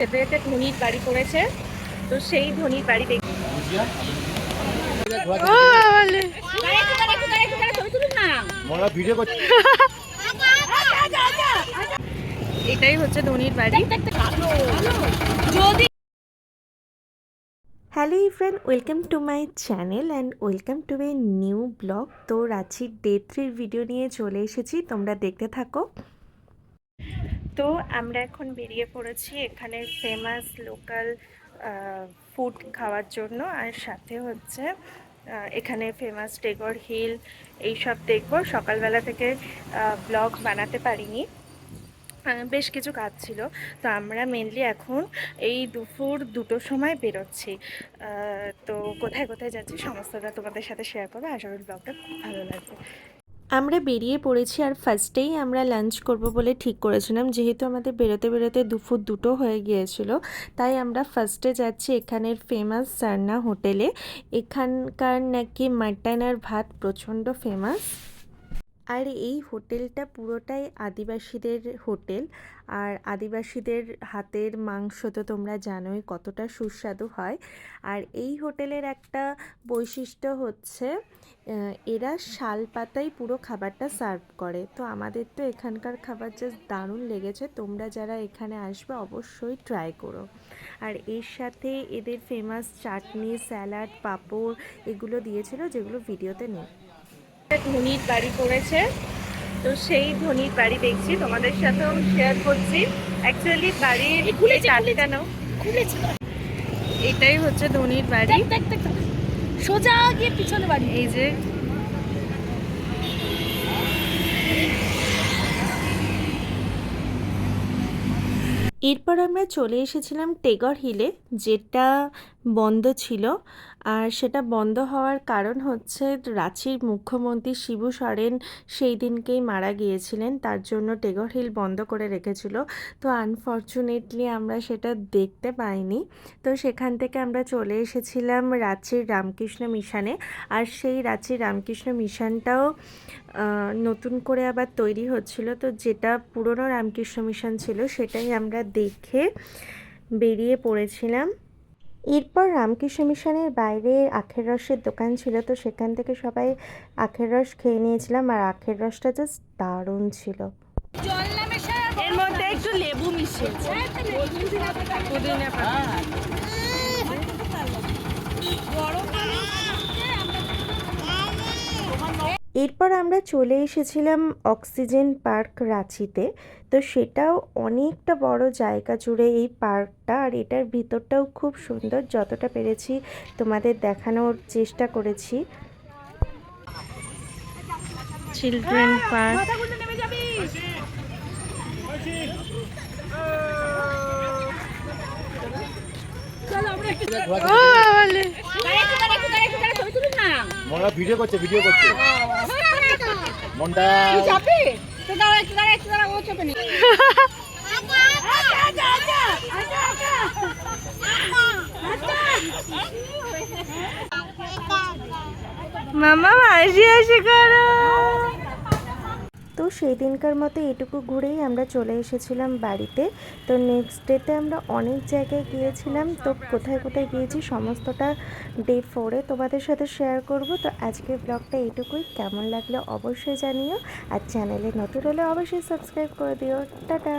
একটা ধনির বাড়ি করেছে, তো সেই ধনির বাড়ি দেখি। এটাই হচ্ছে ধনির বাড়ি। Hello friend, welcome to my channel and welcome to a new blog. তো রাঁচির ডে 3 ভিডিও নিয়ে চলে এসেছি, তোমরা দেখতে থাকো। তো আমরা এখন বেরিয়ে পড়েছি এখানে ফেমাস লোকাল ফুড খাওয়ার জন্য, আর সাথে হচ্ছে এখানে ফেমাস টেগর হিল এইসব দেখবো। সকালবেলা থেকে ব্লগ বানাতে পারিনি, বেশ কিছু কাজ ছিল। তো আমরা মেনলি এখন এই দুপুর 2টোর সময় বেরোচ্ছি। তো কোথায় কোথায় যাচ্ছি সমস্তটা তোমাদের সাথে শেয়ার করবো। আশা করি ব্লগটা খুব ভালো লাগবে। আমরা বেরিয়ে পড়েছি, আর ফার্স্টেই আমরা লাঞ্চ করব বলে ঠিক করেছিলাম। যেহেতু আমাদের বেরোতে বেরোতে দুপুর 2টো হয়ে গিয়েছিল, তাই আমরা ফার্স্টে যাচ্ছি এখানের ফেমাস সারনা হোটেলে। এখানকার নাকি মাটন আর ভাত প্রচণ্ড ফেমাস। আর এই হোটেলটা পুরোটাই আদিবাসীদের হোটেল, আর আদিবাসীদের হাতের মাংস তো তোমরা জানোই কতটা সুস্বাদু হয়। আর এই হোটেলের একটা বৈশিষ্ট্য হচ্ছে এরা শাল পাতায় পুরো খাবারটা সার্ভ করে। তো আমাদের তো এখানকার খাবার জাস্ট দারুণ লেগেছে। তোমরা যারা এখানে আসবে অবশ্যই ট্রাই করো। আর এর সাথে এদের ফেমাস চাটনি, স্যালাড, পাঁপড় এগুলো দিয়েছিল, যেগুলো ভিডিওতে নেই। ধনির বাড়ি করেছে, তো সেই ধনির বাড়ি দেখছি, তোমাদের সাথেও শেয়ার করছি। অ্যাকচুয়ালি বাড়ির টাটকানো এটাই হচ্ছে ধনির বাড়ি। সোজা গিয়ে পিছনে বাড়ি। এই যে এরপর আমরা চলে এসেছিলাম টেগর হিলে, যেটা বন্ধ ছিল। আর সেটা বন্ধ হওয়ার কারণ হচ্ছে রাঁচির মুখ্যমন্ত্রী শিবু সোরেন সেই দিনকেই মারা গিয়েছিলেন, তার জন্য টেগর হিল বন্ধ করে রেখেছিল। তো আনফর্চুনেটলি আমরা সেটা দেখতে পাইনি। তো সেখান থেকে আমরা চলে এসেছিলাম রাঁচির রামকৃষ্ণ মিশনে। আর সেই রাঁচির রামকৃষ্ণ মিশনটাও নতুন করে আবার তৈরি হচ্ছিল। তো যেটা পুরনো রামকৃষ্ণ মিশন ছিল সেটাই আমরা দেখে বেরিয়ে পড়েছিলাম। এরপর রামকৃষ্ণ মিশনের বাইরে আখের রসের দোকান ছিল, তো সেখান থেকে সবাই আখের রস খেয়ে নিয়েছিলাম। আর আখের রসটা জাস্ট দারুণ ছিল। এর মধ্যে একটু লেবু মিশিয়েছে, পুদিনা পাতা। এরপর আমরা চলে এসেছিলাম অক্সিজেন পার্ক রাঁচিতে। তো সেটাও অনেকটা বড় জায়গা জুড়ে এই পার্কটা, আর এটার ভিতরটাও খুব সুন্দর। যতটা পেরেছি তোমাদের দেখানোর চেষ্টা করেছি। Children park. ভিডিও করছে মনটা মামা হাসি হাসি করো। তো সেই দিনকার মতো এটুকু ঘুরেই আমরা চলে এসেছিলাম বাড়িতে। তো নেক্সট ডেতে আমরা অনেক জায়গায় গিয়েছিলাম। তো কোথায় কোথায় গিয়েছি সমস্তটা ডে 4-এ তোমাদের সাথে শেয়ার করব। তো আজকের ব্লগটা এইটুকুই। কেমন লাগলো অবশ্যই জানিও, আর চ্যানেলে নতুন হলে অবশ্যই সাবস্ক্রাইব করে দিও। টাটা।